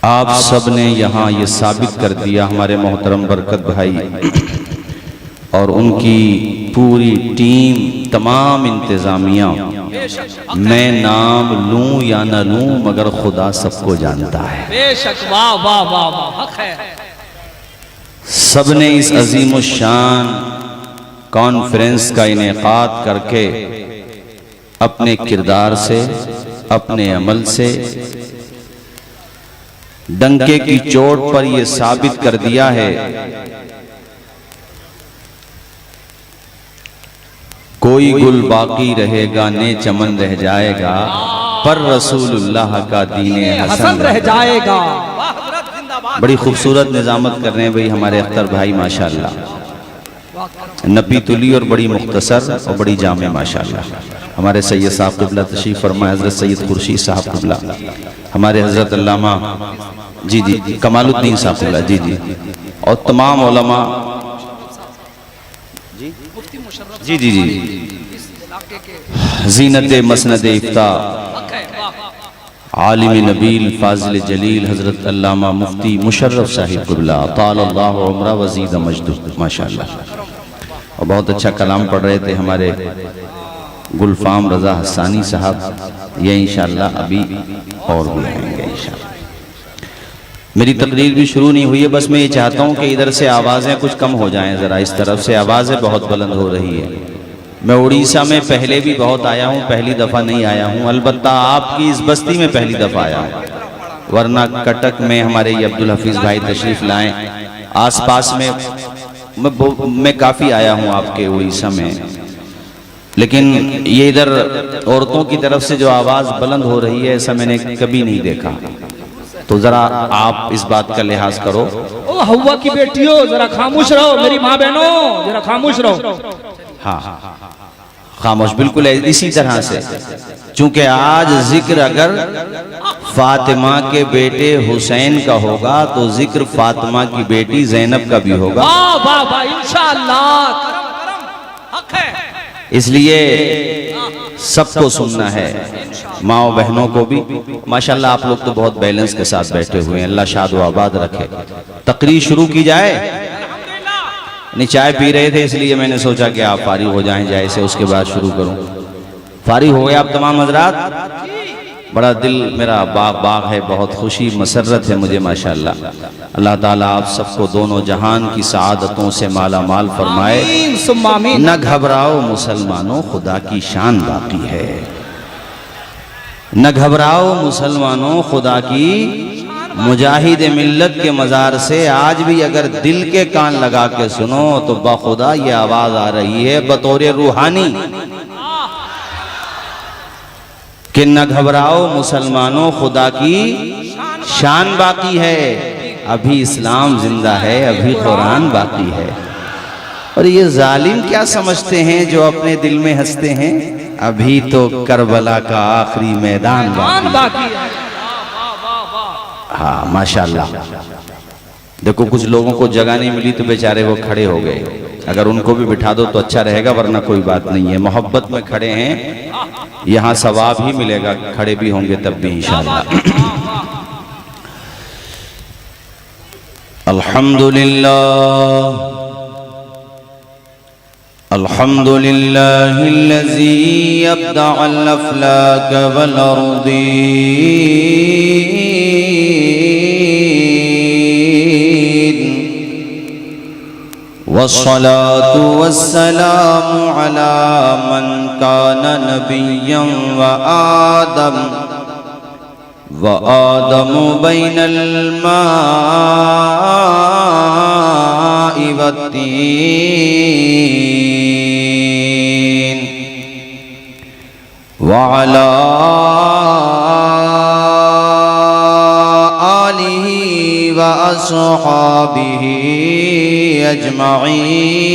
आप सब ने यहाँ ये साबित कर दिया, हमारे मोहतरम बरकत भाई और उनकी पूरी टीम, तमाम इंतज़ामिया, मैं नाम लूं या न लूं मगर खुदा सबको जानता है। बेशक, वाह वाह वाह वाह, हक है। सब ने इस अजीम शान कॉन्फ्रेंस का इनेकाद करके अपने किरदार से, अपने अमल से डंके की चोट पर यह साबित कर दिया है कोई गुल बाकी रहेगा ने चमन रह जाएगा, पर रसूलुल्लाह का दीने हसन रह जाएगा। बड़ी खूबसूरत निजामत कर रहे हैं भाई हमारे अख्तर भाई, माशाल्लाह। नबी तुली और बड़ी मुख्तसर और बड़ी जामे माशाल्लाह। हमारे सैयद साहब क़िबला तशरीफ़ फरमा, हज़रत सैयद खुर्शीद साहब क़िबला, हमारे हज़रत अल्लामा जी जी कमालुद्दीन साहब क़िबला जी जी, और तमाम उलमा जी जी जी, ज़ीनत मसनद इफ्ता आलिम नबील फाजिल जलील हज़रत अल्लामा मुफ्ती मुशर्रफ साहिब क़िबला तालल्लाहु उम्रा वज़ीद मजदूद माशाल्लाह। और बहुत अच्छा कलाम पढ़ रहे थे हमारे गुलफाम रज़ा हसानी साहब, ये इंशाअल्लाह अभी और भी आएंगे इंशाअल्लाह। मेरी तकरीर भी शुरू नहीं हुई है, बस मैं ये चाहता हूँ कि इधर से आवाज़ें कुछ कम हो जाएं, ज़रा इस तरफ से आवाज़ें बहुत बुलंद हो रही है। मैं उड़ीसा में पहले भी बहुत आया हूँ, पहली दफ़ा नहीं आया हूँ, अलबत्ता आपकी इस बस्ती में पहली दफ़ा आया हूँ, वरना कटक में हमारे ये अब्दुल हफीज़ भाई तशरीफ़ लाएँ, आसपास में मैं काफ़ी आया हूँ आपके उड़ीसा में, लेकिन ये इधर औरतों की तरफ से जो आवाज़ बुलंद हो रही है ऐसा मैंने कभी नहीं देखा। तो ज़रा आप इस बात का लिहाज करो। ओ हव्वा की बेटियों, जरा खामोश रहो, मेरी माँ बहनों जरा खामोश रहो। हाँ खामोश, बिल्कुल इसी तरह से, चूंकि आज जिक्र अगर फातिमा के बेटे हुसैन का होगा तो जिक्र फातिमा की बेटी ज़ैनब का भी होगा। वाह वाह वाह, इंशाअल्लाह, करम करम, हक है। इसलिए सबको सुनना है, माओ बहनों को भी। माशाल्लाह आप लोग तो बहुत बैलेंस के साथ बैठे हुए हैं, अल्लाह शाद व आबाद रखे। तकरीर शुरू की जाए? नहीं, चाय पी रहे थे इसलिए मैंने सोचा कि आप फारिग हो जाएं चाय से, उसके बाद शुरू करूं। फारिग हो गए आप तमाम हजरात? बड़ा दिल मेरा बाग बाग है, बहुत खुशी मसरत है मुझे माशाल्लाह। अल्लाह ताला आप सबको दोनों जहान की सआदतों से माला माल फरमाए। न घबराओ मुसलमानों, खुदा की शान बाकी है। न घबराओ मुसलमानों, खुदा की, मुजाहिद मिल्लत के मज़ार से आज भी अगर दिल के कान लगा के सुनो तो बाखुदा ये आवाज आ रही है बतौर रूहानी कि न घबराओ मुसलमानों, खुदा की शान बाकी है। अभी इस्लाम जिंदा है, अभी कुरान बाकी है। और ये जालिम क्या समझते हैं जो अपने दिल में हंसते हैं, अभी तो करबला का आखिरी मैदान बाकी है। हाँ माशाल्लाह। देखो कुछ लोगों को जगह नहीं मिली तो बेचारे वो खड़े हो गए, अगर उनको भी बिठा दो तो अच्छा रहेगा, वरना कोई बात नहीं है। मोहब्बत में खड़े हैं, यहाँ सवाब ही मिलेगा, खड़े भी होंगे तब भी इंशाअल्लाह। अल्हम्दुलिल्लाह अल्हम्दुलिल्लाहिल्लज़ी अब्दअल अफ़लाक वल अर्दीन वस्सलातु वस्सलामु अला मन कान नबिय्यन व आदम बैनल माइ वत्तीन व अला आलिहि व अस्हाबिहि अजमईन।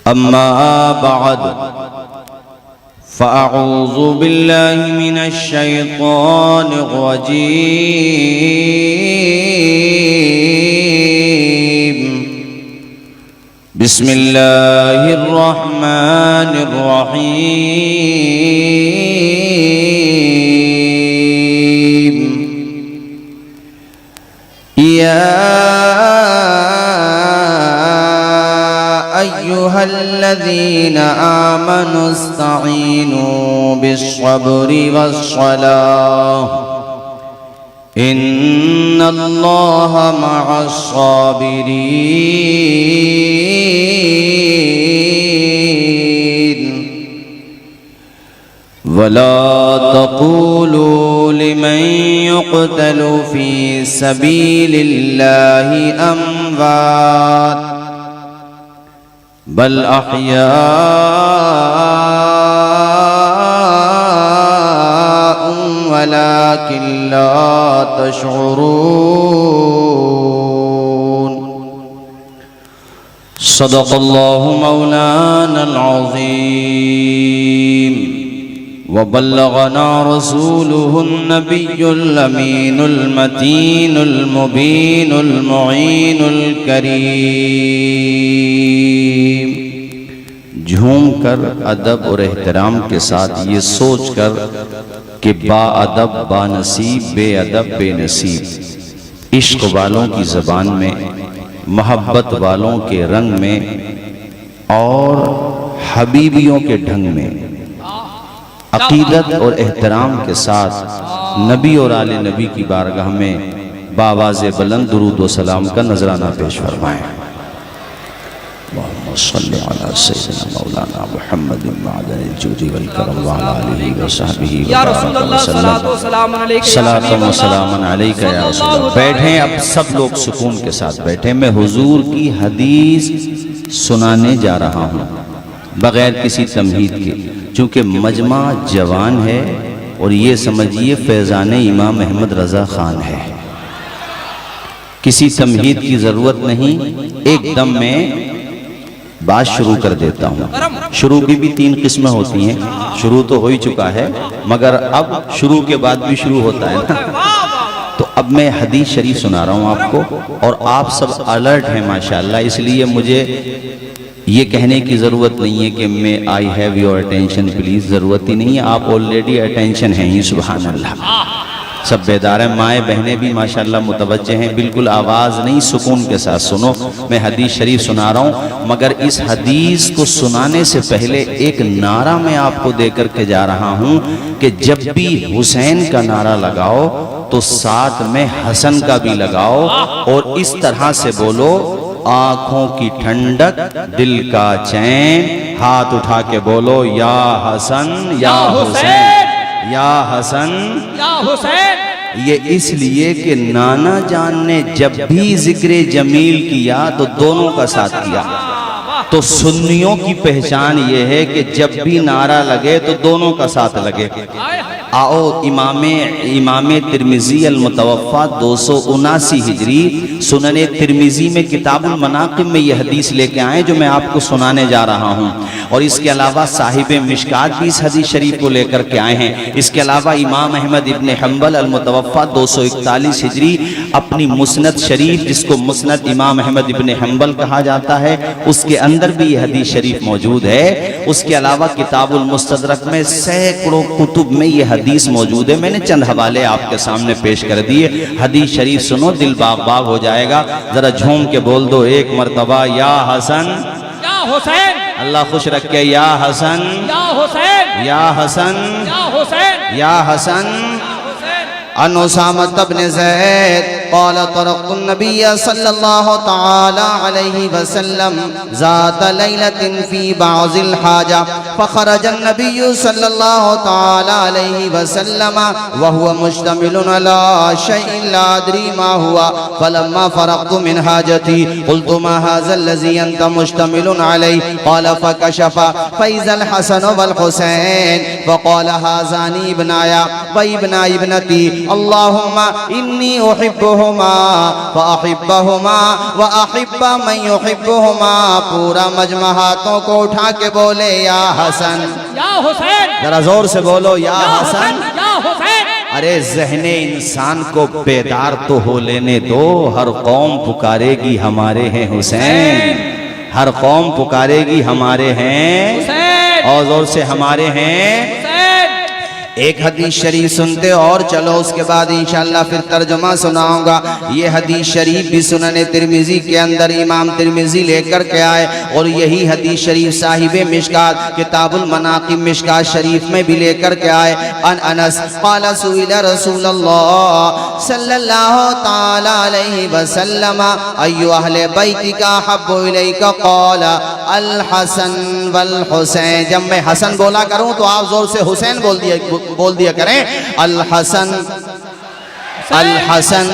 अम्मा बाद फ़अऊज़ु बिल्लाहि मिनश शैतानिर रजीम। बिस्मिल्लाहिर रहमानिर रहीम। अय्युहल्लज़ीना आमनुस्तईनु बिस्सब्रि वस्सलाह इन्नल्लाह मअस्साबिरीन वला तक़ूलू लिमन युक़तलु फ़ी सबीलिल्लाहि अम्वात बल अहयाउन वलाकिन ला तशऊरून सदक़ल्लाहु मौलानल अज़ीम वबल्लगना रसूलुहुन नबियुल अमीनुल मतीनुल मुबीनुल मुईनुल करीम। झूम कर अदब और एहतराम के साथ ये सोच कर कि बाअदब बानसीब बेअदब बेनसीब इश्क वालों की ज़बान में मोहब्बत वालों के रंग में और हबीबियों के ढंग में अकीदत और एहतराम के साथ नबी और आले नबी की बारगाह में बावाज़े बुलंद दुरूद व सलाम का नजराना पेश फरमाएं। अल्लाहुम्मा सल्लि अला सय्यिदिना मौलाना मुहम्मदिन मअदनिल जुदी वल करम व अला आलिहि व सहबिहि या रसूल अल्लाह सल्लल्लाहु सलातु व सलामुन अलैका या रसूल अल्लाह। बैठें, अब सब लोग सुकून के साथ बैठें। मैं हुजूर की हदीस सुनाने जा रहा हूँ बगैर किसी तमहीद के, चूँकि मजमा जवान है और ये समझिए फैज़ान इमाम अहमद रज़ा ख़ान है। किसी तमहीद की ज़रूरत नहीं, एकदम में बात शुरू कर देता हूँ। शुरू की भी 3 किस्में होती हैं। शुरू तो हो ही चुका है, मगर अब शुरू के बाद भी शुरू होता है ना। तो अब मैं हदीस शरीफ सुना रहा हूँ आपको, और आप सब अलर्ट हैं माशाल्लाह, इसलिए मुझे ये कहने की ज़रूरत नहीं है कि मैं I have your attention please, ज़रूरत ही नहीं है। आप ऑलरेडी अटेंशन हैं ही, सुभान अल्लाह। सब बेदार हैं, माएँ बहनें भी माशाल्लाह मुतवज्जे हैं। बिल्कुल आवाज़ नहीं, सुकून के साथ सुनो। मैं हदीस शरीफ सुना रहा हूँ, मगर इस हदीस को सुनाने से पहले एक नारा मैं आपको दे करके जा रहा हूँ कि जब भी हुसैन का नारा लगाओ तो साथ में हसन का भी लगाओ, और इस तरह से बोलो, आँखों की ठंडक दिल का चैन, हाथ उठा के बोलो या हसन या हुसैन, या हसन या हुसैन। ये इसलिए कि नाना जान ने जब भी जिक्र जमील किया तो दोनों का साथ किया। तो सुन्नियों की पहचान ये है कि जब भी नारा लगे तो दोनों का साथ लगे। आओ इमाम तिरमिजी अल मुतवफ़ा 279 हिजरी सुनन तिरमिजी में किताबुल मनाक़िब में यह हदीस लेके आए जो मैं आपको सुनाने जा रहा हूँ। और इसके अलावा साहिब मिशकात भी इस हदीस शरीफ को लेकर के आए हैं। इसके अलावा इमाम अहमद इब्न हम्बल अल मुतवफ़ा 241 हिजरी अपनी मुस्नद शरीफ, जिसको मुस्नद इमाम अहमद इब्न हम्बल कहा जाता है, उसके अंदर भी यह हदीस शरीफ मौजूद है। उसके अलावा किताबुल मुस्तदरक में सैकड़ों कुतुब में यह हदीस मौजूद है। मैंने चंद हवाले आपके सामने पेश कर दिए। हदीस शरीफ सुनो, दिल बाग बाग हो जाएगा। जरा झूम के बोल दो एक मरतबा, या हसन या हुसैन। अल्लाह खुश रखे, या हसन या हुसैन या हसन या हुसैन या हसन। अन उसामा इब्न ज़ैद क़ाल तरक़्तु नबिय्य सल्लल्लाहु तआला अलैहि वसल्लम ज़ात लैलतिन फ़ी बाज़िल हाजा फ़ख़रज नबिय्यु सल्लल्लाहु तआला अलैहि वसल्लम व हुवा मुश्तमिलुन अला शैइन ला अदरी मा हुवा फ़लम्मा फ़रग़्तु मिन हाजती क़ुल्तु मा हाज़ा अल्लज़ी अंत मुश्तमिलुन अलैहि क़ाल फ़कशफ़ फ़इज़ल हसन वल हुसैन फ़क़ाल हाज़ानी इब्नाया व इब्ना इब्नती अल्लाहुम्मा इन्नी उहिब्बुहुमा व अहिब्बहुमा व अहिब्बा मन युहिब्बुहुमा। पूरा मजमा हाथों को उठा के बोले या हसन या हुसैन। जरा जोर से बोलो या हसन या हुसैन। अरे ज़हने इंसान को बेदार तो हो लेने दो। हर कौम पुकारेगी हमारे हैं हुसैन, हर कौम पुकारेगी हमारे हैं, हुसैन। और जोर से हमारे हैं। एक हदीस शरीफ सुनते और चलो, उसके बाद इंशाअल्लाह फिर तर्जुमा सुनाऊंगा। ये हदीस शरीफ भी सुनने तिरमिजी के अंदर इमाम तिरमिजी लेकर के आए, और यही हदीस शरीफ साहिब मिशकात किताबुल मनाकिब मिशकात शरीफ में भी लेकर के आए। अन अनस क़ाल सुइला रसूलुल्लाह सल्लल्लाहु तआला अलैहि वसल्लम अय्यु अहले बैतिका हब्बु इलैका क़ाल अल हसन वल हुसैन। जब मैं हसन बोला करूं तो आप जोर से हुसैन बोल दिया करें। अल हसन अल हसन।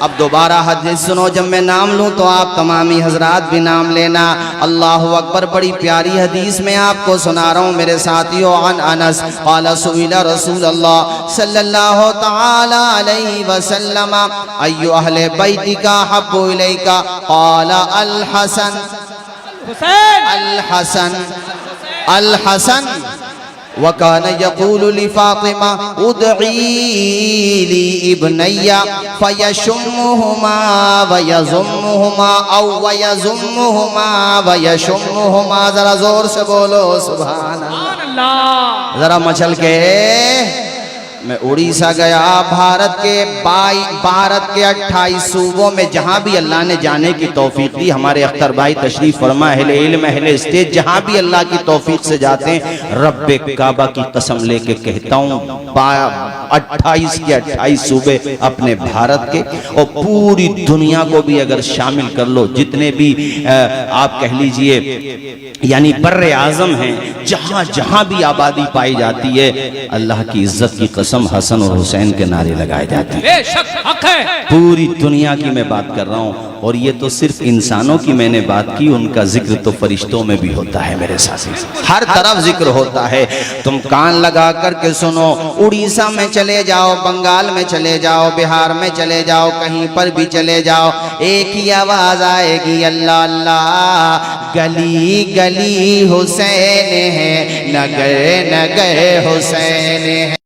अब दोबारा हदीस सुनो, जब मैं नाम लूं तो आप तमामी हजरात भी नाम लेना। अल्लाह अकबर। बड़ी प्यारी हदीस में आपको सुना रहा हूं मेरे साथियों। अन अनस क़ाल सुइला रसूलुल्लाह सल्लल्लाहु तआला अलैहि वसल्लम अय्यु अहले बैतिका हब्बु इलैका क़ाल अल हसन अल हसन अल हसन। वकान यक़ूलु ली फ़ातिमा उदई ली इब्नैया फ़यशुम्मुहुमा वयज़ुम्मुहुमा औ वयज़ुम्मुहुमा वयशुम्मुहुमा। जरा जोर से बोलो सुभान अल्लाह। जरा मचल के। मैं उड़ीसा गया। भारत के 28 सूबों में जहाँ भी अल्लाह ने जाने की तौफीक दी, हमारे अख्तर भाई तशरीफ फरमा, अहले इल्म अहले स्टेज जहाँ भी अल्लाह की तौफीक से जाते हैं, रब्बे काबा की कसम लेके कहता हूँ 28 के 28 सूबे अपने भारत के, और पूरी दुनिया को भी अगर शामिल कर लो, जितने भी आप कह लीजिए यानी बर्रे आजम हैं, जहाँ जहाँ भी आबादी पाई जाती है, अल्लाह की इज्जत की कसम हसन और हुसैन के नारे लगाए जाते हैं। बेशक हक है। पूरी दुनिया की मैं बात कर रहा हूँ, और ये तो सिर्फ इंसानों की मैंने बात की, उनका जिक्र तो फरिश्तों में भी होता है मेरे साथी। हर तरफ जिक्र होता है। तुम कान लगा करके सुनो। उड़ीसा में चले जाओ, बंगाल में चले जाओ, बिहार में चले जाओ, कहीं पर भी चले जाओ, एक ही आवाज आएगी, अल्लाह अल्लाह। गली गली हुसैन है, नगर नगर हुसैन है।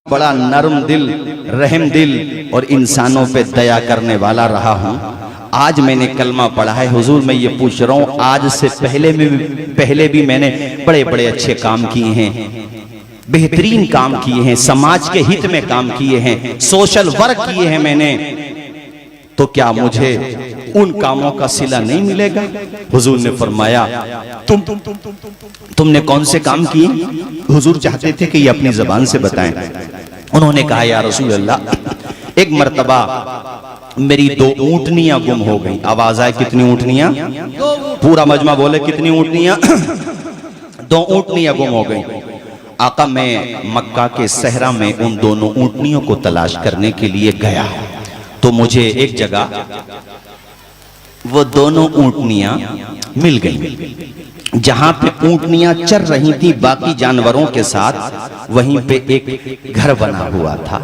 बड़ा नरम दिल, रहम दिल और इंसानों पे दया करने वाला रहा हूँ। आज मैंने कलमा पढ़ा है हुजूर, मैं ये पूछ रहा हूँ, आज से पहले भी मैंने बड़े बड़े अच्छे काम किए हैं, बेहतरीन काम किए हैं, समाज के हित में काम किए हैं, सोशल वर्क किए हैं मैंने, तो क्या मुझे उन कामों का सिला नहीं मिलेगा? हुजूर ने फरमाया तुमने कौन से काम किए? हुजूर चाहते थे कि ये अपनी जबान से बताएं। उन्होंने कहा या रसूल अल्लाह, एक मर्तबा मेरी 2 ऊंटनियां गुम हो गई। आवाज आए कितनी ऊंटनियां? पूरा मजमा बोले कितनी ऊंटनियां? 2 ऊंटनियां गुम हो गई। आका मैं मक्का के सहरा में उन दोनों ऊंटनियों को तलाश करने के लिए गया, तो मुझे एक जगह वो दोनों ऊंटनियां मिल गईं। जहां पे ऊंटनियां चर रही थी बाकी जानवरों के साथ, वहीं पे एक घर बना हुआ था।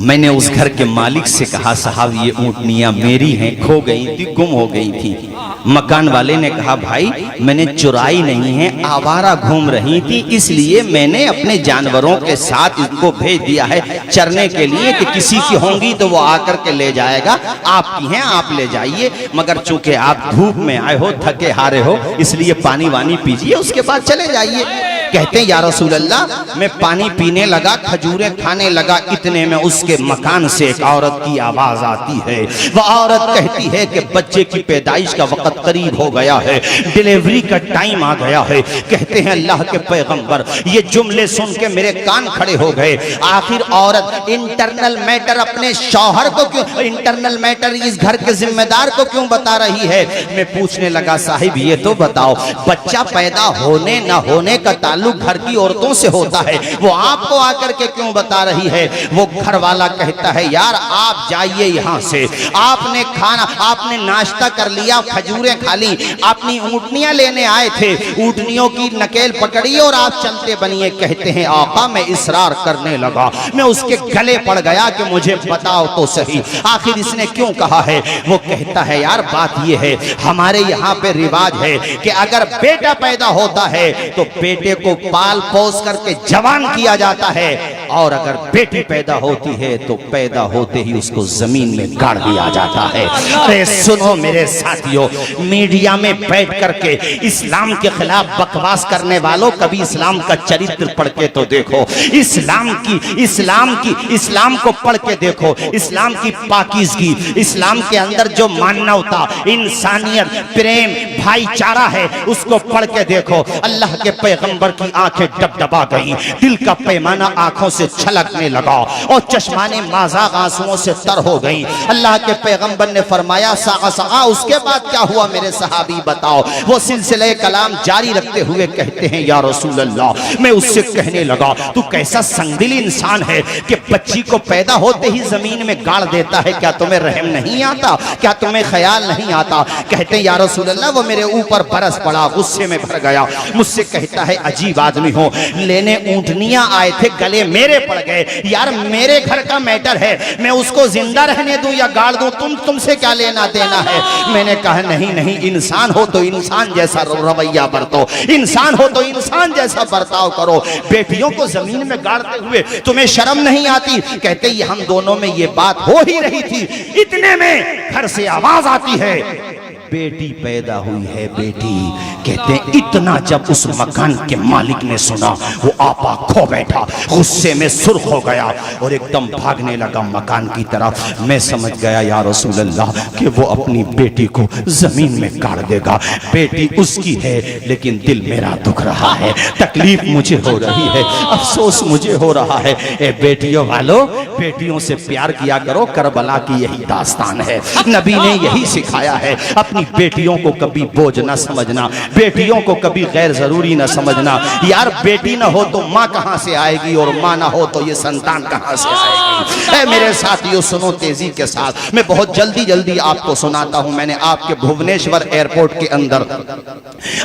मैंने उस घर के मालिक से कहा साहब ये ऊंटनियां मेरी हैं, खो गई थी, गुम हो गई थी। मकान वाले ने कहा भाई मैंने चुराई नहीं है, आवारा घूम रही थी, इसलिए मैंने अपने जानवरों के साथ इनको भेज दिया है चरने के लिए कि किसी की होंगी तो वो आकर के ले जाएगा, आपकी हैं आप ले जाइए, मगर चूंकि आप धूप में आए हो, थके हारे हो, इसलिए पानी वानी पीजिए, उसके बाद चले जाइए। कहते हैं या रसूल अल्लाह, मैं पानी पीने लगा, खजूरें खाने लगा, इतने में उसके मकान से एक औरत की आवाज आती है। वह औरत कहती है कि बच्चे की पैदाइश का वक्त करीब हो गया है, डिलीवरी का टाइम आ गया है। कहते हैं अल्लाह के पैगंबर, ये जुमले सुन के मेरे कान खड़े हो गए। आखिर औरत इंटरनल मैटर अपने शौहर को क्यों, इंटरनल मैटर इस घर के जिम्मेदार को क्यों बता रही है? मैं पूछने लगा साहिब ये तो बताओ, बच्चा पैदा होने न होने का ताल्लुक घर की औरतों से होता है, वो आपको आकर के क्यों बता रही है? वो घर वाला कहता है यार आप जाइए यहाँ से, आपने खाना, आपने नाश्ता कर लिया, खजूरें खा ली, अपनी ऊंटनियां लेने आए थे, ऊंटनियों की नकेल पकड़ी और आप चलते बनिए। कहते हैं आका मैं इसरार करने लगा, मैं उसके गले पड़ गया कि मुझे बताओ तो सही आखिर इसने क्यों कहा है? वो कहता है यार बात ये है, हमारे यहाँ पे रिवाज है कि अगर बेटा पैदा होता है तो बेटे को पाल पोस करके जवान किया जाता है, और अगर बेटी पैदा होती है तो पैदा होते ही उसको जमीन में गाड़ दिया जाता है। अरे सुनो मेरे साथियों, मीडिया में बैठ करके इस्लाम के खिलाफ बकवास करने वालों, कभी इस्लाम का चरित्र पढ़ के तो देखो, इस्लाम को पढ़ के देखो, इस्लाम की पाकीज़गी, इस्लाम के अंदर जो मानवता, इंसानियत, प्रेम, भाईचारा है, उसको पढ़ के देखो। अल्लाह के पैगंबर की आंखें डबडबा गई, दिल का पैमाना आंखों से छलकने लगा और चश्माने माज़ाग आंसुओं से तर हो गई। अल्लाह के पैगंबर ने फरमाया सआ, उसके बाद क्या हुआ मेरे सहाबी बताओ? वो सिलसिले कलाम जारी रखते हुए कहते हैं या रसूल अल्लाह, मैं उससे कहने लगा तू कैसा संगदिल इंसान है कि बच्ची को पैदा होते ही जमीन में गाड़ देता है, क्या तुम्हें रहम नहीं आता? क्या तुम्हें ख्याल नहीं आता? कहते हैं या रसूल अल्लाह, वो मेरे ऊपर बरस पड़ा, गुस्से में भर गया, मुझसे कहता है अजीब आदमी हो, लेने ऊंटनियां आए थे, गले मेरे पड़ गए, यार मेरे घर का मैटर है, मैं उसको जिंदा रहने दूं या गाड़ दूं, तुमसे क्या लेना देना है? मैंने कहा नहीं नहीं, इंसान हो तो इंसान जैसा रवैया बरतो, इंसान हो तो इंसान जैसा बर्ताव करो, बेटियों को जमीन में गाड़ते हुए तुम्हें शर्म नहीं आती? कहते ही हम दोनों में ये बात हो ही रही थी, इतने में घर से आवाज आती है बेटी पैदा हुई है, बेटी। कहते हैं इतना जब उस मकान के मालिक ने सुना, वो आपा खो बैठा, गुस्से में सुर्ख हो गया और एकदम भागने लगा मकान की तरफ। मैं समझ गया या रसूल अल्लाह कि वो अपनी बेटी को जमीन में गाड़ देगा। बेटी उसकी है लेकिन दिल मेरा दुख रहा है, तकलीफ मुझे हो रही है, अफसोस मुझे हो रहा है। ए बेटियों वालों, बेटियों से प्यार किया करो, करबला की यही दास्तान है, नबी ने यही सिखाया है। अपनी बेटियों को कभी बोझ न समझना, बेटियों को कभी गैर जरूरी न समझना। यार बेटी न हो तो माँ कहाँ से आएगी, और माँ न हो तो ये संतान कहाँ से आएगी? ऐ मेरे साथियों सुनो तेजी के साथ, मैं बहुत जल्दी आपको सुनाता हूँ। मैंने आपके भुवनेश्वर एयरपोर्ट के अंदर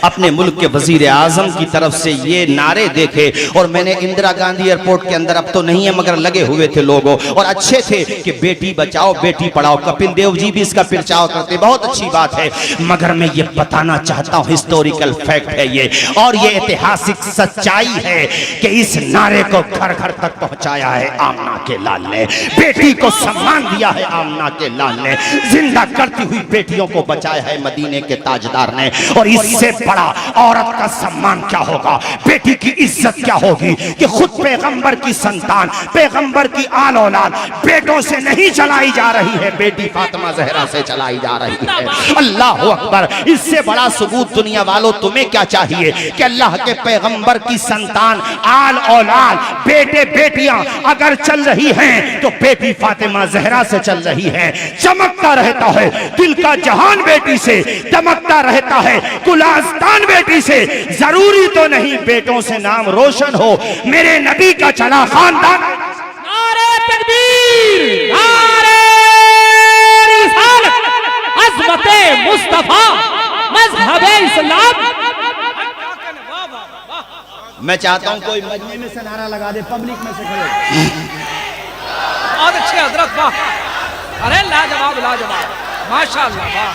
अपने मुल्क के वजीर आजम की तरफ से ये नारे देखे, और मैंने इंदिरा गांधी एयरपोर्ट के अंदर, अब तो नहीं है मगर लगे हुए थे लोगों, और अच्छे थे कि बेटी बचाओ बेटी पढ़ाओ। कपिल देव जी भी इसका प्रचार करते, बहुत अच्छी बात है, मगर मैं ये बताना चाहता हूँ इस हिस्टोरिकल फैक्ट है ये, और ये ऐतिहासिक सच्चाई है कि इस नारे को घर घर तक पहुंचाया है आमना के लाल ने। बेटी को सम्मान दिया है आमना के लाल ने, जिंदा करती हुई बेटियों को बचाया है मदीने के ताजदार ने। और इससे बड़ा औरत का सम्मान क्या होगा, बेटी की इज्जत क्या होगी कि खुद पैगंबर की संतान, पैगंबर की आल औलाद बेटों से नहीं चलाई जा रही है, बेटी फातिमा ज़हरा से चलाई जा रही है। अल्लाह अकबर। इससे बड़ा सबूत दुनिया वालों तुम्हें क्या चाहिए कि अल्लाह के पैगंबर की संतान, आल औलाद, बेटे बेटियां अगर चल रही हैं तो बेटी फातिमा ज़हरा से चल रही है। चमकता रहता है दिल का जहान बेटी से, चमकता रहता है कुलास्तान बेटी से। जरूरी तो नहीं बेटों से नाम रोशन हो, मेरे नबी का चला खानदान। नारे तकबीर, नारे रिसालत, अज़मते मुस्तफा, मज़हबे इस्लाम। मैं चाहता हूं कोई मजमे में से नारा लगा दे, पब्लिक में से खड़े। बहुत अच्छे हजरत, वाह, अरे लाजवाब लाजवाब, माशाअल्लाह, वाह।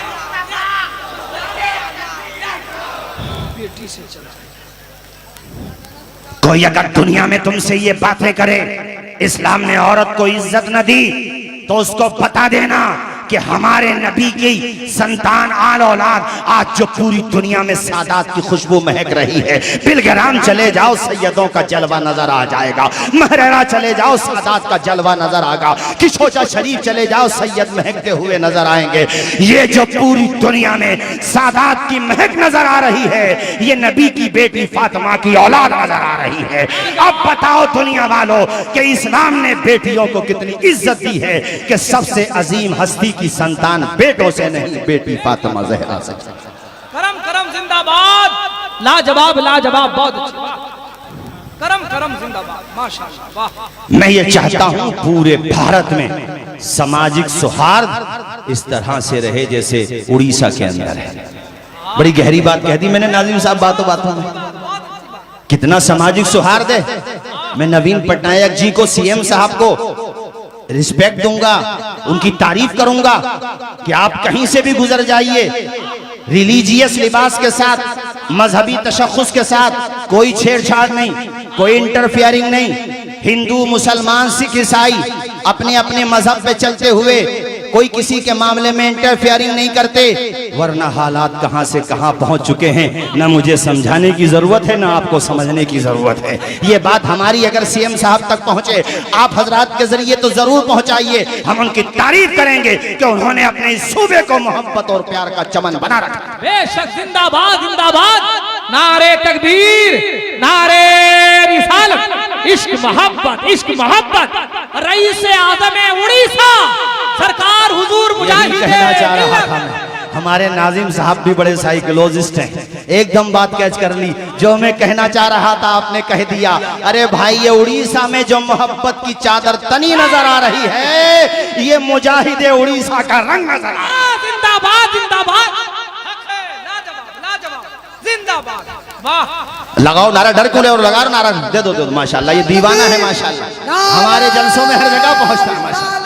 बेटी से चल कोई अगर दुनिया में तुमसे ये बातें करे इस्लाम ने औरत को इज्जत न दी तो उसको बता देना कि हमारे नबी की संतान, आल औलाद आज जो पूरी दुनिया में सादात की खुशबू महक रही है। बिलग्राम चले जाओ सैयदों का जलवा नजर आ जाएगा, महरेरा चले जाओ सादात का जलवा नजर आएगा, किशोजा शरीफ चले जाओ सैयद महकते हुए नजर आएंगे। ये जो पूरी दुनिया में सादात की महक नजर आ रही है, ये नबी की बेटी फातिमा की औलाद नजर आ रही है। अब बताओ दुनिया वालों कि इस्लाम ने बेटियों को कितनी इज्जत दी है कि सबसे अजीम हस्ती की संतान बेटों से नहीं, बेटी फातिमा ज़हरा से। करम करम जिंदाबाद, लाजवाब लाजवाब, बहुत अच्छी, करम करम जिंदाबाद, माशाअल्लाह, वाह। मैं ये चाहता हूँ पूरे भारत में सामाजिक सौहार्द इस तरह से रहे जैसे उड़ीसा के अंदर है। बड़ी गहरी बात कह दी मैंने नाज़िम साहब बातों बातों में। कितना सामाजिक सौहार्द है। मैं नवीन पटनायक जी को, सीएम साहब को रिस्पेक्ट दूंगा, उनकी तारीफ करूंगा कि आप कहीं से भी गुजर जाइए, रिलीजियस लिबास के साथ, मजहबी तशख्खुस के साथ कोई छेड़छाड़ नहीं, कोई इंटरफियरिंग नहीं। हिंदू, मुसलमान, सिख, ईसाई अपने अपने मजहब पे चलते हुए कोई किसी के मामले में इंटरफियरिंग नहीं करते, वरना हालात कहां से कहां पहुंच चुके हैं, ना मुझे समझाने की जरूरत है ना आपको समझने की जरूरत है। ये बात हमारी अगर सीएम साहब तक पहुंचे, आप हजरात के जरिए तो जरूर पहुंचाइए। हम उनकी तारीफ करेंगे कि उन्होंने अपने इस सूबे को मोहब्बत और प्यार का चमन बना रखा। बेशक, जिंदाबाद जिंदाबाद, नारे तकबीर, नारे रिसालत, इश्क मोहब्बत, इश्क मोहब्बत। रईस आज़म उड़ीसा सरकार हुजूर मुजाहिद कहना चाह रहा था मैं। हमारे नाज़िम साहब भी बड़े साइकोलॉजिस्ट हैं, एकदम बात कैच कर ली। जो मैं कहना चाह रहा था आपने कह दिया। अरे भाई, ये उड़ीसा में जो मोहब्बत की चादर तनी नजर आ रही है, ये मुजाहिद उड़ीसा का रंग नजर आ रहा है। जिंदाबाद जिंदाबाद, लाजवाब लाजवाब, जिंदाबाद, वाह। लगाओ नारा, डर क्यों ले, और लगा नारा, दे दो माशाल्लाह। ये दीवाना है माशाल्लाह, हमारे जलसों में हर जगह पहुंचता है माशाल्लाह।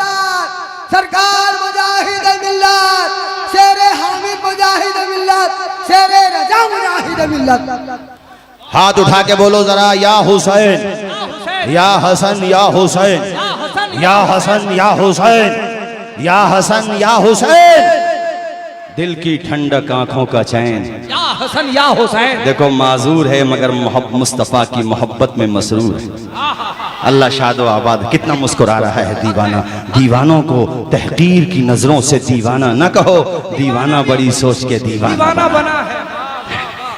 सरकार मुजाहिद मिल्लत, शेरे हामिद मुजाहिद मिल्लत, शेरे रजा मुजाहिद मिल्लत। हाथ उठा के बोलो जरा, या हुसैन या हसन या हुसैन, या हसन या हुसैन, या हसन या हुसैन। दिल की ठंडक, आंखों का चैन, या हसन या हुसैन। देखो माजूर है मगर मुस्तफ़ा की मोहब्बत में मसरूर है। अल्लाह शादो आबाद। कितना मुस्कुरा रहा है दीवाना। दीवानों को तहकीर की नजरों से दीवाना न कहो, दीवाना बड़ी सोच के दीवाना बना है।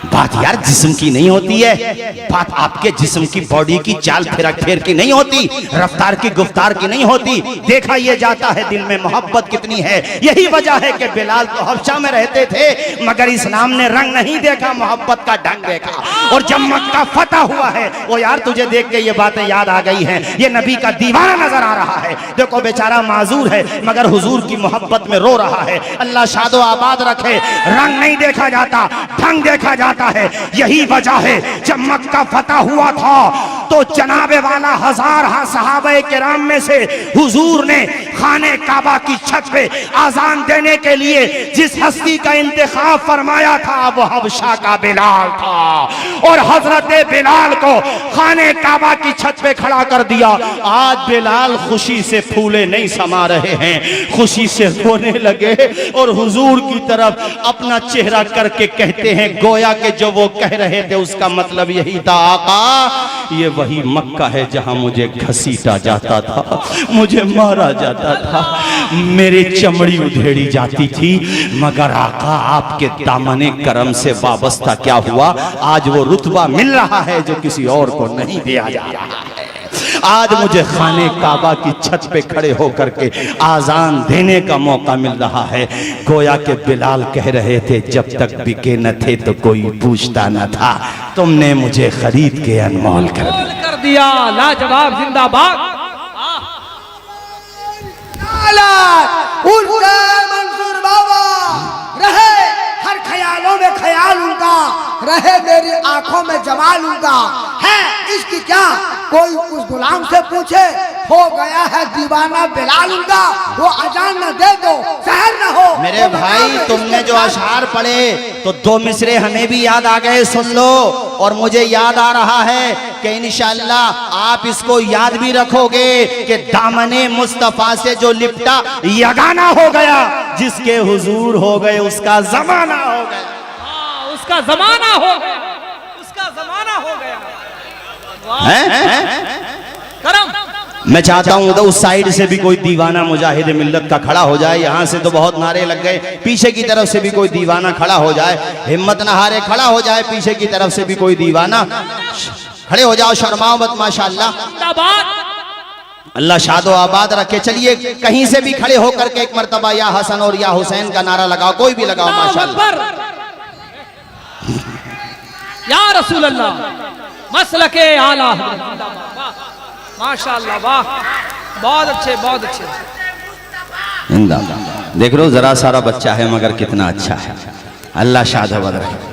बात यार जिस्म की नहीं होती है, बात आपके जिस्म की, बॉडी की चाल फेर की नहीं होती, रफ्तार की, गुफ्तार की नहीं होती। देखा ये जाता है दिल में मोहब्बत कितनी है। यही वजह है कि बिलाल तो हबशा में रहते थे मगर इस्लाम ने रंग नहीं देखा, मोहब्बत का ढंग देखा। और जब मक्का फतह हुआ है, वो यार तुझे देख के ये बातें याद आ गई हैं। ये नबी का दीवाना नजर आ रहा है। देखो बेचारा माजूर है मगर हुजूर की मोहब्बत में रो रहा है। अल्लाह शादो आबाद रखे। रंग नहीं देखा जाता, ढंग देखा जाता है। यही वजह है जब मक्का फतह हुआ था तो जनाबे वाला हजार सहाबे किराम में से हुजूर ने खाने काबा की छत पे आजान देने के लिए जिस हस्ती का इंतखाब फरमाया था वो हबशा का बिलाल था, और हजरत बिलाल को खाने काबा की छत पे खड़ा कर दिया। आज बिलाल खुशी से फूले नहीं समा रहे हैं, खुशी से रोने लगे और हुजूर की तरफ अपना चेहरा करके कहते हैं गोया के जो वो कह रहे थे उसका मतलब यही था, आका ये वही मक्का है जहां मुझे घसीटा जाता था, मुझे मारा जाता था, मेरी चमड़ी उधेड़ी जाती थी, मगर आका आपके दामने करम से वाबस्ता क्या हुआ, आज वो रुतबा मिल रहा है जो किसी और को नहीं दिया जा रहा है। आज मुझे खाने काबा की छत पे खड़े होकर के आजान देने का मौका मिल रहा है। गोया के बिलाल कह रहे थे जब तक बिके न थे तो कोई पूछता न था, तुमने मुझे खरीद के अनमोल कर दिया। लाजवाब जिंदाबाद। मंसूर बाबा रहे हर ख्यालों में ख्याल उनका, रहे मेरी आंखों में जमाल उनका है। इसकी क्या कोई उस गुलाम से पूछे, हो गया है दीवाना बिलाल उनका, वो अजान न दे दो सहर न हो। मेरे भाई तुमने जो अशआर पढ़े तो दो मिसरे हमें भी याद आ गए, सुन लो। और मुझे याद आ रहा है कि इंशाअल्लाह आप इसको याद भी रखोगे कि दामने मुस्तफा से जो लिपटा यगाना हो गया, जिसके हुजूर हो गए उसका जमाना हो गया। उसका जमाना हो गया, उसका जमाना हो गया। करम। मैं चाहता हूं तो उस साइड से भी कोई दीवाना मुजाहिद मिल्लत का खड़ा हो जाए। यहां से तो बहुत नारे लग गए, पीछे की तरफ से भी कोई दीवाना खड़ा हो जाए, हिम्मत न हारे खड़ा हो जाए, पीछे की तरफ से भी कोई दीवाना खड़े हो जाओ, शर्माओ मत। माशाअल्लाह अल्लाह शादो आबाद रखे। चलिए कहीं से भी खड़े होकर के एक मर्तबा या हसन और या हुसैन का नारा लगाओ, कोई भी लगाओ। माशाअल्लाह या रसूल अल्लाह मसलके आला माशाअल्लाह, वाह बहुत अच्छे, बहुत अच्छे। देख लो जरा सारा बच्चा है मगर कितना अच्छा है। अल्लाह शादाबाद रखे।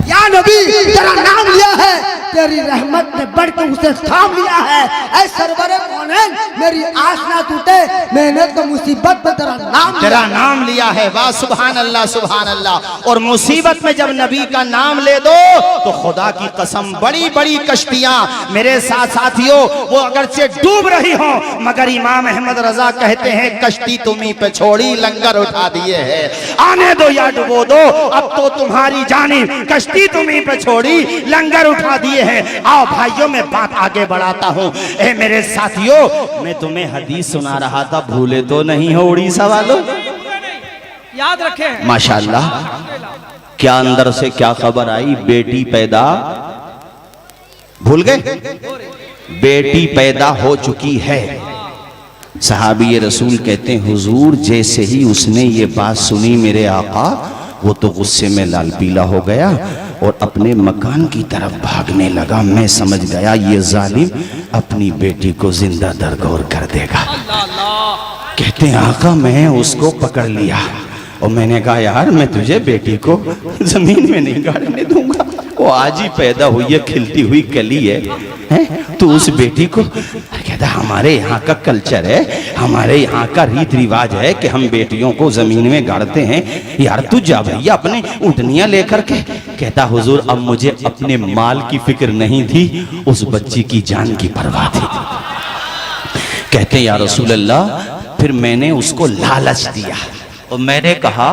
या नबी तेरा नाम लिया है, तेरी रहमत ने बढ़ के उसे थाम लिया है। ऐ सरवरे कौनैन मेरी आस ना टूटे, मैंने तो मुसीबत में तेरा नाम लिया है। वाह सुभान अल्लाह, सुभान अल्लाह। और मुसीबत में जब नबी का नाम ले दो तो खुदा की कसम बड़ी बड़ी कश्तियां मेरे साथ साथियों वो अगरचे डूब रही हो, मगर इमाम अहमद रजा कहते हैं कश्ती तुम्ही पे छोड़ी लंगर उठा दिए है। आने दो या डुबो दो, अब तो तुम्हारी जानिब कश्ती तुम्ही पे छोड़ी लंगर उठा दिए हैं। आओ भाइयों मैं बात आगे बढ़ाता हूँ। ए मेरे साथियों मैं तुम्हें हदीस सुना रहा था, भूले तो नहीं हो उड़ीसा वालों? याद रखे माशाअल्लाह। क्या अंदर से क्या खबर आई, बेटी पैदा, भूल गए? बेटी पैदा हो चुकी है। सहाबी रसूल कहते हैं हुजूर जैसे ही उसने ये बात सुनी मेरे आका वो तो गुस्से में लाल पीला हो गया और अपने मकान की तरफ भागने लगा। मैं समझ गया ये जालिम अपनी बेटी को जिंदा दरगोर कर देगा। कहते हैं आका मैं उसको पकड़ लिया और मैंने कहा यार मैं तुझे बेटी को जमीन में नहीं गाड़ने दूंगा, वो आज ही पैदा हुई है, खिलती हुई कली है तो उस बेटी को। कहता हमारे यहाँ का कल्चर है, हमारे यहाँ का रीत रिवाज है कि हम बेटियों को जमीन में गाड़ते हैं। यार तू जा भैया अपने ऊँटनियाँ लेकर के। कहता हुजूर अब मुझे अपने माल की फिक्र नहीं थी, उस बच्ची की जान की परवाह थी। कहते या रसूल अल्लाह फिर मैंने उसको लालच दिया और मैंने कहा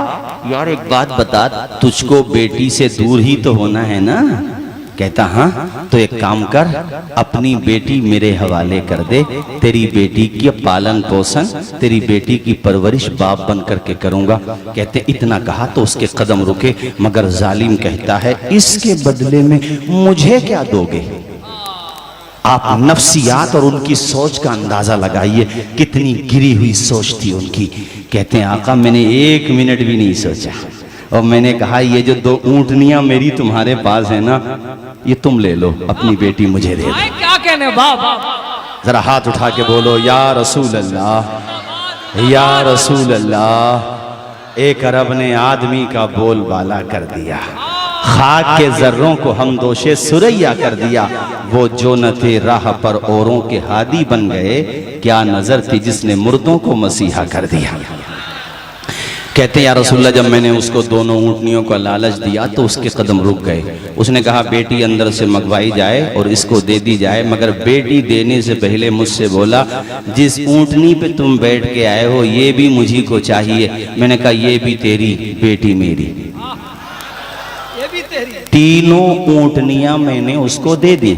यार एक बात बता, तुझको बेटी से दूर ही तो होना है ना? कहता हाँ, तो एक काम कर अपनी बेटी मेरे हवाले कर दे, तेरी बेटी की पालन पोषण तेरी बेटी की परवरिश बाप बन करके करूंगा। कहते इतना कहा तो उसके कदम रुके, मगर जालिम कहता है इसके बदले में मुझे क्या दोगे? आप नफ्सियात और उनकी सोच का अंदाजा लगाइए, कितनी गिरी हुई सोच थी उनकी। कहते हैं आका मैंने एक मिनट भी नहीं सोचा और मैंने कहा ये जो दो ऊँटनियां मेरी तुम्हारे पास है ना, ये तुम ले लो, अपनी बेटी मुझे दे दो। क्या कहने बाबा, जरा हाथ उठा के बोलो या रसूल अल्लाह, या रसूल अल्लाह। एक अरब ने आदमी का बोलबाला कर दिया। खाक के जर्रों को हम दोषे सुरैया कर दिया, वो जो न थे राह पर औरों के हादी बन गए, क्या नजर थी जिसने मुर्दों को मसीहा कर दिया। कहते हैं या रसूलल्लाह, जब मैंने उसको दोनों ऊँटनियों का लालच दिया तो उसके कदम रुक गए। उसने कहा बेटी अंदर से मंगवाई जाए और इसको दे दी जाए, मगर बेटी देने से पहले मुझसे बोला जिस ऊँटनी पे तुम बैठ के आए हो ये भी मुझी को चाहिए। मैंने कहा ये भी तेरी, बेटी मेरी। ये भी तेरी। तीनों ऊँटनियां मैंने उसको दे दी।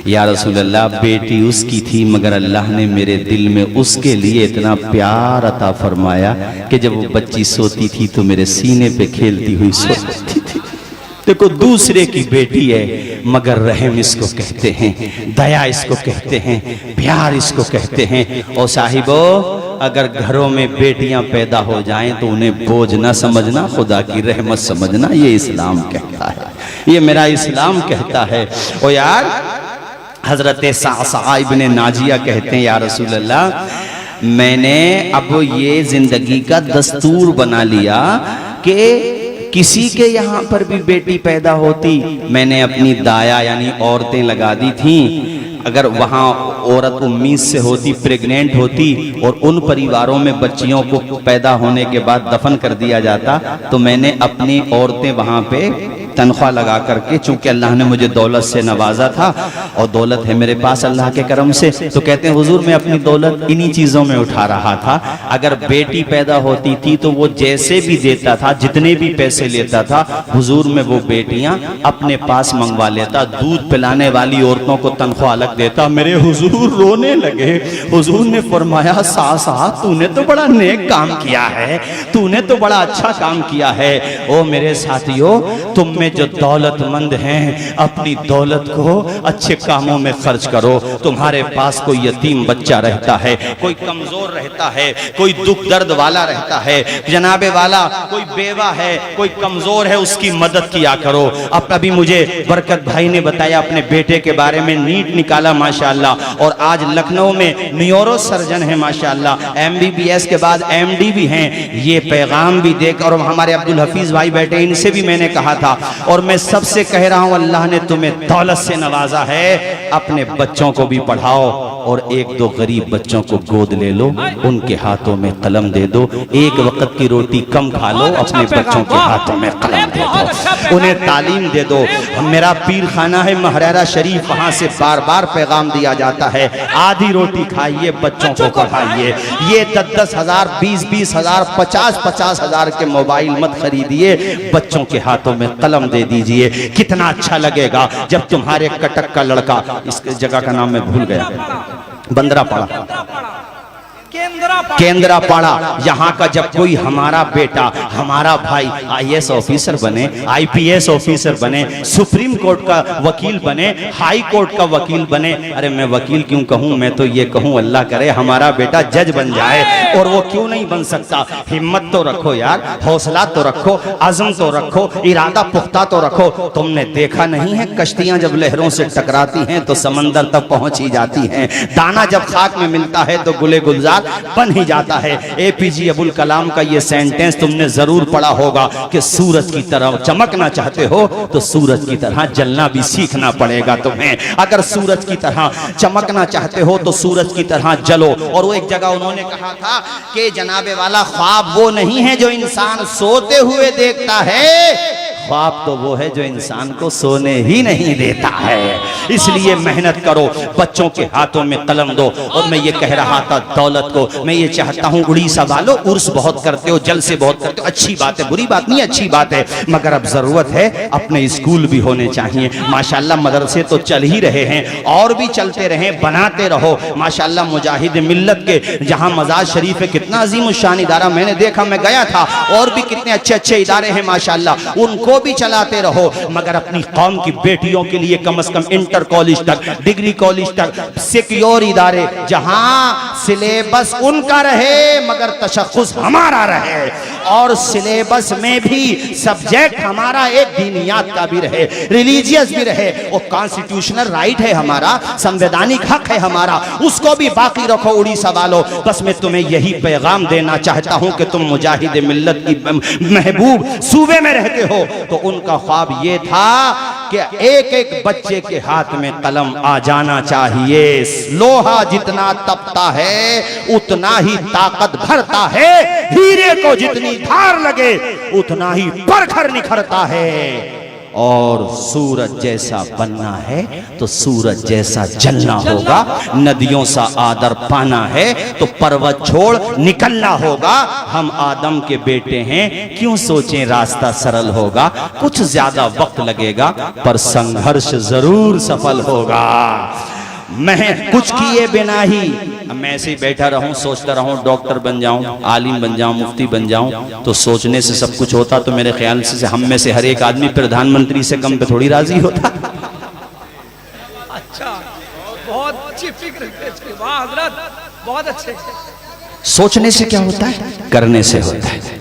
या रसूलल्लाह, बेटी उसकी थी मगर अल्लाह ने मेरे दिल में उसके लिए इतना प्यार अता फरमाया कि जब वो बच्ची सोती थी तो मेरे सीने पे खेलती हुई सोती थी। देखो दूसरे की बेटी है मगर रहम इसको कहते हैं, दया इसको कहते हैं, प्यार इसको कहते हैं। और साहिबो, अगर घरों में बेटियां पैदा हो जाएं तो उन्हें बोझ न समझना, खुदा की रहमत समझना। ये इस्लाम कहता है, ये मेरा इस्लाम कहता है। और यार हजरत सासा इब्ने नाजिया कहते हैं या रसूल अल्लाह, मैंने अब ये जिंदगी का दस्तूर बना लिया कि किसी के यहाँ पर भी बेटी पैदा होती, मैंने अपनी दाया यानी औरतें लगा दी थी। अगर वहाँ औरत उम्मीद से होती, प्रेग्नेंट होती और उन परिवारों में बच्चियों को पैदा होने के बाद दफन कर दिया जाता, तो मैंने अपनी औरतें वहाँ पे तनख्वाह लगा करके, चूंकि अल्लाह ने मुझे दौलत से नवाजा था और दौलत है मेरे पास अल्लाह के करम से, तो कहते हैं हुजूर मैं अपनी दौलत इन्हीं चीज़ों में उठा रहा था। अगर बेटी पैदा होती थी तो वो जैसे भी देता था, जितने भी पैसे लेता था, हुजूर में वो बेटियां अपने पास मंगवा लेता। दूध पिलाने वाली औरतों को तनख्वाह अलग देता। मेरे हुजूर रोने लगे। हुजूर ने फरमाया सासा, तूने तो बड़ा नेक काम किया है, तूने तो बड़ा अच्छा काम किया है। ओ मेरे साथियों, तुम में जो दौलतमंद हैं अपनी दौलत को अच्छे कामों में खर्च करो। तुम्हारे पास कोई यतीम बच्चा रहता है, कोई कमजोर रहता है, कोई दुख दर्द वाला रहता है, जनाबे वाला कोई बेवा है, कोई कमजोर है, उसकी मदद किया करो। अब अभी मुझे बरकत भाई ने बताया अपने बेटे के बारे में, नीट निकाला माशाअल्लाह, और आज लखनऊ में न्यूरो सर्जन है माशाअल्लाह, MBBS के बाद MD भी हैं। ये पैगाम भी देख, और हमारे अब्दुल हफीज भाई बैठे, इनसे भी मैंने कहा था, और मैं सबसे कह रहा हूं, अल्लाह ने तुम्हें दौलत से नवाजा है, अपने बच्चों को भी पढ़ाओ और एक दो गरीब बच्चों को गोद ले लो, उनके हाथों में कलम दे दो। एक वक्त की रोटी कम खा लो, अपने बच्चों के हाथों में कलम दे दो, उन्हें तालीम दे दो। मेरा पीर खाना है महरेरा शरीफ, वहां से बार बार पैगाम दिया जाता है, आधी रोटी खाइए, बच्चों को पढ़ाइए। ये 10-10 हजार, 20-20 हजार, 50-50 हजार के मोबाइल मत खरीदिए, बच्चों के हाथों में कलम दे दीजिए। कितना अच्छा लगेगा जब तुम्हारे कटक का लड़का, इस जगह का नाम मैं भूल गया, बंदरापाड़ा, केंद्रापाड़ा, यहाँ का जब कोई हमारा बेटा, हमारा भाई IAS ऑफिसर बने, IPS ऑफिसर बने, सुप्रीम कोर्ट का वकील बने, हाई कोर्ट का वकील बने, अरे मैं वकील क्यों कहूँ, मैं तो ये कहूँ अल्लाह करे हमारा बेटा जज बन जाए। और वो क्यों नहीं बन सकता? हिम्मत तो रखो यार, हौसला तो रखो, अज़म तो रखो, इरादा पुख्ता तो रखो। तुमने देखा नहीं है कश्तियां जब लहरों से टकराती हैं तो समंदर तक पहुंच ही जाती हैं। दाना जब खाक में मिलता है तो गुले गुलजार बन ही जाता है। APJ अबुल कलाम का ये सेंटेंस तुमने जरूर पढ़ा होगा कि सूरज की तरह चमकना चाहते हो तो सूरज की तरह जलना भी सीखना पड़ेगा तुम्हें। अगर सूरज की तरह चमकना चाहते हो तो सूरज की तरह जलो। और वो एक जगह उन्होंने कहा था कि जनाबे वाला ख्वाब वो नहीं है जो इंसान सोते हुए देखता है, ख्वाब तो वो है जो इंसान को सोने ही नहीं देता है। इसलिए मेहनत करो, बच्चों के हाथों में कलम दो। और मैं ये कह रहा था दौलत को, मैं ये चाहता हूँ, उड़ीसा वालों उर्स बहुत करते हो, जल से बहुत करते हो, अच्छी बात है, बुरी बात नहीं, अच्छी बात है, मगर अब जरूरत है अपने स्कूल भी होने चाहिए। माशाल्लाह मदरसे तो चल ही रहे हैं और भी चलते रहे, बनाते रहो। माशाल्लाह मुजाहिद मिल्लत के जहाँ मजार शरीफ है, कितना अजीम शान इदारा मैंने देखा, मैं गया था, और भी कितने अच्छे अच्छे इदारे हैं माशाल्लाह, उनको भी चलाते रहो। मगर अपनी कौम की बेटियों के लिए कम से कम इंटर कॉलेज तक, डिग्री कॉलेज तक, सिक्योर इदारे जहां सिलेबस उनका रहे मगर तशख्खुस हमारा रहे, और सिलेबस में भी सब्जेक्ट हमारा एक दीनियात का भी रहे, रिलीजियस भी रहे। वो कॉन्स्टिट्यूशनल राइट है हमारा, संवैधानिक हक है हमारा, उसको भी बाकी रखो उड़ीसा वालों। बस मैं तुम्हें यही पैगाम देना चाहता हूं कि तुम मुजाहिद मिल्लत की महबूब सूबे में रहते हो, तो उनका ख्वाब ये था कि एक एक बच्चे के हाथ में कलम आ जाना चाहिए। लोहा जितना तपता है उतना ही ताकत भरता है, हीरे को जितनी धार लगे उतना ही परखर निखरता है। और सूरज जैसा बनना है तो सूरज जैसा जलना होगा, नदियों सा आदर पाना है तो पर्वत छोड़ निकलना होगा। हम आदम के बेटे हैं, क्यों सोचें रास्ता सरल होगा, कुछ ज्यादा वक्त लगेगा पर संघर्ष जरूर सफल होगा। मैं कुछ किए बिना ही, मैं ऐसे ही बैठा रहूं सोचता रहूं डॉक्टर बन जाऊं, आलिम बन जाऊं, मुफ्ती बन जाऊं, तो सोचने से सब कुछ होता तो मेरे ख्याल से हम में से हर एक आदमी प्रधानमंत्री से कम पे थोड़ी राजी होता। अच्छा, बहुत अच्छी फिक्र है इसकी, वाह हजरत, बहुत अच्छे। सोचने से क्या होता है, करने से होता है।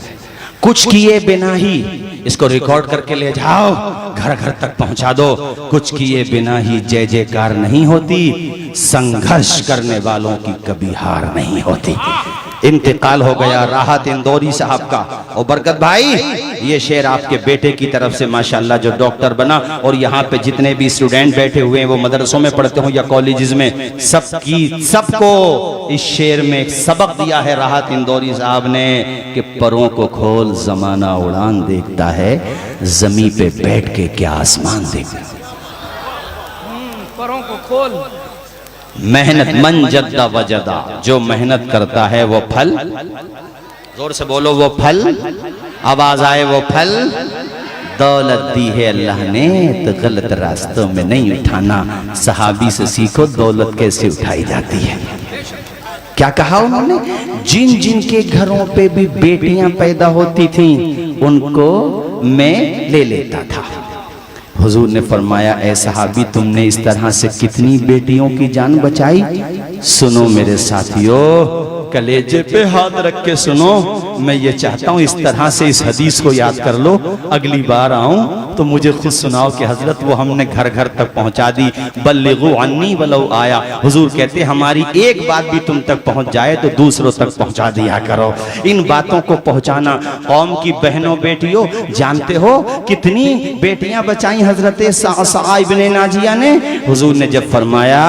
कुछ किए बिना ही, इसको रिकॉर्ड करके ले जाओ, घर घर तक पहुंचा दो। कुछ किए बिना ही जय जयकार नहीं होती, संघर्ष करने वालों की कभी हार नहीं होती। इंतकाल हो गया राहत इंदौरी साहब का। और बरकत भाई, ये शेर आपके बेटे की तरफ से माशाल्लाह जो डॉक्टर बना, और यहाँ पे जितने भी स्टूडेंट बैठे हुए हैं वो मदरसों में पढ़ते हो या कॉलेजेस में, सबको इस शेर में एक सबक दिया है राहत इंदौरी साहब ने कि परों को खोल जमाना उड़ान देखता है, जमी पे बैठ के क्या आसमान देखता है। परों को खोल, मेहनत मन जद्दा वजदा, जो मेहनत करता है वो फल, जोर से बोलो वो फल, आवाज आए वो फल। दौलत दी है अल्लाह ने तो गलत रास्तों में नहीं उठाना, सहाबी से सीखो दौलत कैसे उठाई जाती है। क्या कहा उन्होंने, जिन जिन के घरों पे भी बेटियां पैदा होती थीं उनको मैं ले लेता था। हुजूर ने फरमाया, ऐ सहाबी तुमने इस तरह से कितनी बेटियों की जान बचाई। सुनो मेरे साथियों, कलेजे पे हाथ रख के सुनो, मैं ये चाहता हूँ इस तरह से इस हदीस को याद कर लो, अगली बार आऊं तो मुझे खुद सुनाओ कि हजरत वो हमने घर घर तक पहुंचा दी। बल्लिगु अन्नी वलो आया, हुजूर कहते हमारी एक बात भी तुम तक पहुंच जाए तो दूसरों तक पहुंचा दिया करो। इन बातों को पहुंचाना, कौम की बहनों बेटियों, जानते हो कितनी बेटियां बचाई हजरत सअद इब्न नाजिया ने। हुजूर ने जब फरमाया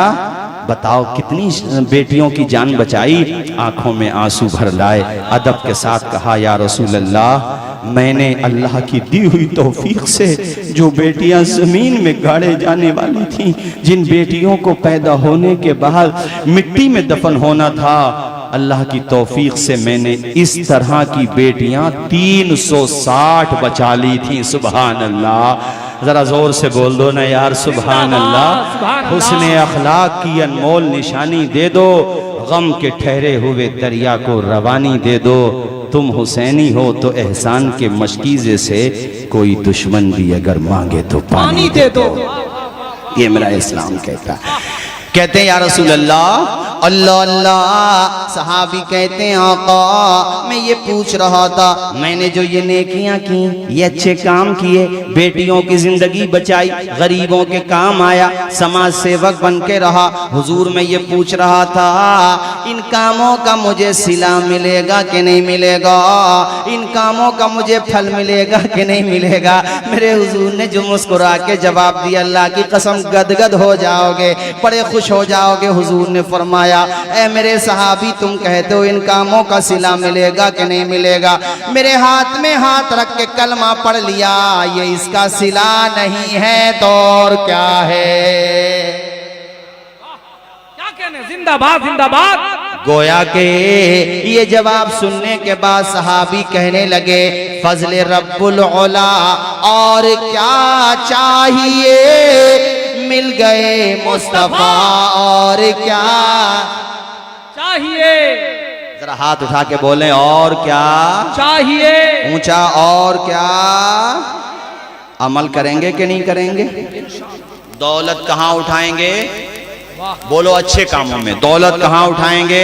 बताओ कितनी बेटियों की जान बचाई, आंखों में आंसू भर लाए, अदब के साथ कहा, या रसूल अल्लाह, मैंने अल्लाह की दी हुई तौफीक से जो बेटियां जमीन में गाड़े जाने वाली थीं, जिन बेटियों को पैदा होने के बाद मिट्टी में दफन होना था, अल्लाह की तौफीक से मैंने इस तरह की बेटियां 360 बचा ली थी। सुभान अल्लाह, जरा जोर से बोल दो ना यार सुभान अल्लाह। हुस्ने अखलाक की अनमोल निशानी दे दो, गम के ठहरे हुए दरिया को रवानी दे दो। तुम हुसैनी हो तो एहसान के मशकीजे से कोई दुश्मन भी अगर मांगे तो पानी दे दो। ये मेरा इस्लाम कहता है। कहते हैं या रसूल अल्लाह, अल्लाह अल्लाह। सहाबी कहते हैं आका, मैं ये पूछ रहा था, मैंने जो ये नेकियां की, ये अच्छे काम किए, बेटियों की जिंदगी बचाई, गरीबों के काम आया, समाज सेवक बन के रहा, हुजूर मैं ये पूछ रहा था इन कामों का मुझे सिला मिलेगा कि नहीं मिलेगा, इन कामों का मुझे फल मिलेगा कि नहीं मिलेगा। मेरे हुजूर ने जो मुस्कुरा के जवाब दिया, अल्लाह की कसम गदगद हो जाओगे, बड़े खुश हो जाओगे। हुजूर ने फरमाया, ऐ मेरे सहाबी तुम कहते हो इन कामों का सिला मिलेगा कि नहीं मिलेगा, मेरे हाथ में हाथ रख के कलमा पढ़ लिया, ये इसका सिला नहीं है तो और क्या है। क्या कहने, जिंदाबाद जिंदाबाद। गोया के ये जवाब सुनने के बाद सहाबी कहने लगे, फजले रब्बुल औला, और क्या चाहिए, मिल गए मुस्तफा, और क्या चाहिए। जरा हाथ उठा के बोलें, और क्या चाहिए, ऊंचा, और क्या। अमल करेंगे कि नहीं करेंगे। दौलत कहाँ उठाएंगे, बोलो अच्छे कामों में। दौलत कहाँ उठाएंगे।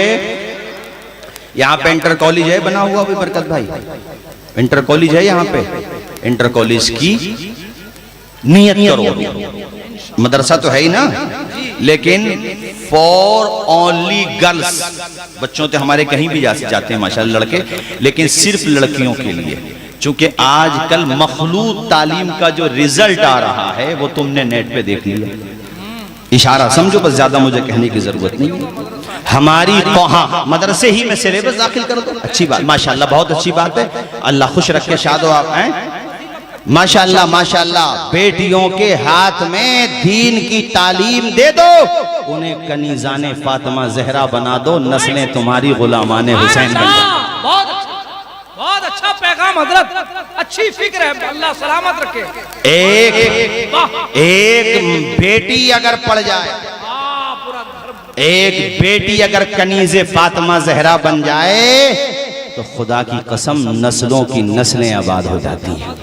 यहाँ पे इंटर कॉलेज है बना हुआ, अभी बरकत भाई इंटर कॉलेज है यहाँ पे, इंटर कॉलेज की नियत करो। मदरसा तो है ही ना, लेकिन फॉर ओनली गर्ल्स, बच्चों तो हमारे कहीं भी जाते हैं माशाल्लाह लड़के, लेकिन सिर्फ लड़कियों के लिए चूंकि आजकल मखलूत तालीम का जो रिजल्ट आ रहा है वो तुमने नेट पे देख लिया। इशारा समझो, बस ज्यादा मुझे कहने की जरूरत नहीं है। हमारी हाँ, मदरसे ही में सिलेबस दाखिल कर दो, अच्छी बात, माशाल्लाह, बहुत अच्छी बात है। अल्लाह खुश रखे, शाद हो आप हैं, माशाल्लाह माशाल्लाह। बेटियों के हाथ में दीन की तालीम दे दो, उन्हें कनीजाने फातिमा जहरा बना दो, नस्लें तुम्हारी गुलामाने हुसैन बन जाए। बहुत अच्छा पैगाम हजरत, अच्छी फिक्र है, अल्लाह सलामत रखे। एक बेटी अगर पड़ जाए, एक बेटी अगर कनीज़े फातिमा जहरा बन जाए तो खुदा की कसम नस्लों की नस्लें आबाद हो जाती हैं।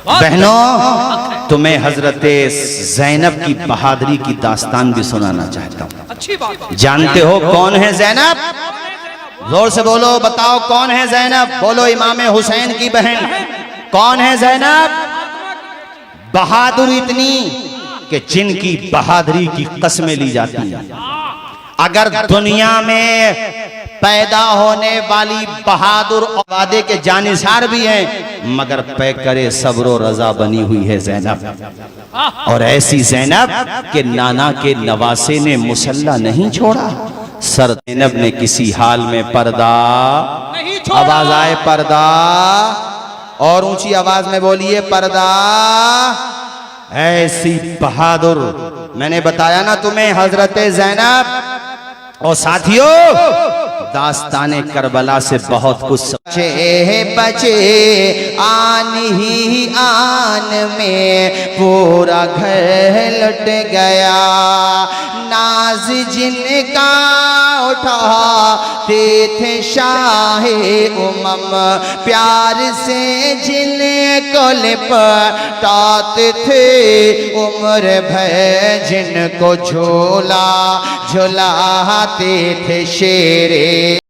बहनों, तुम्हें हजरत ज़ैनब की बहादुरी की दास्तान भी सुनाना चाहता हूँ। अच्छी बात। जानते हो कौन है ज़ैनब? जोर से बोलो, बताओ कौन है ज़ैनब? बोलो, इमाम हुसैन की बहन। कौन है ज़ैनब? बहादुर इतनी कि जिनकी बहादुरी की कस्में ली जाती हैं। अगर दुनिया में पैदा होने वाली बहादुर और वादे के जानिसार भी हैं, मगर पैकरे सब्र और रजा बनी हुई है ज़ैनब। और ऐसी ज़ैनब के नाना के नवासे ने मुसल्ला नहीं छोड़ा। सर ज़ैनब ने किसी हाल में पर्दा नहीं छोड़ा। आवाज आए पर्दा, और ऊंची आवाज में बोलिए पर्दा। ऐसी बहादुर, मैंने बताया ना तुम्हें, हजरत ज़ैनब। और साथियों, दास्ताने करबला से बहुत कुछ बचे आन ही आन में पूरा घर लुट गया। नाज जिनका उठाते थे शाहे उमम, प्यार से जिनको लिपटाते थे उम्र भर जिनको झोला झुलाते थे शेरे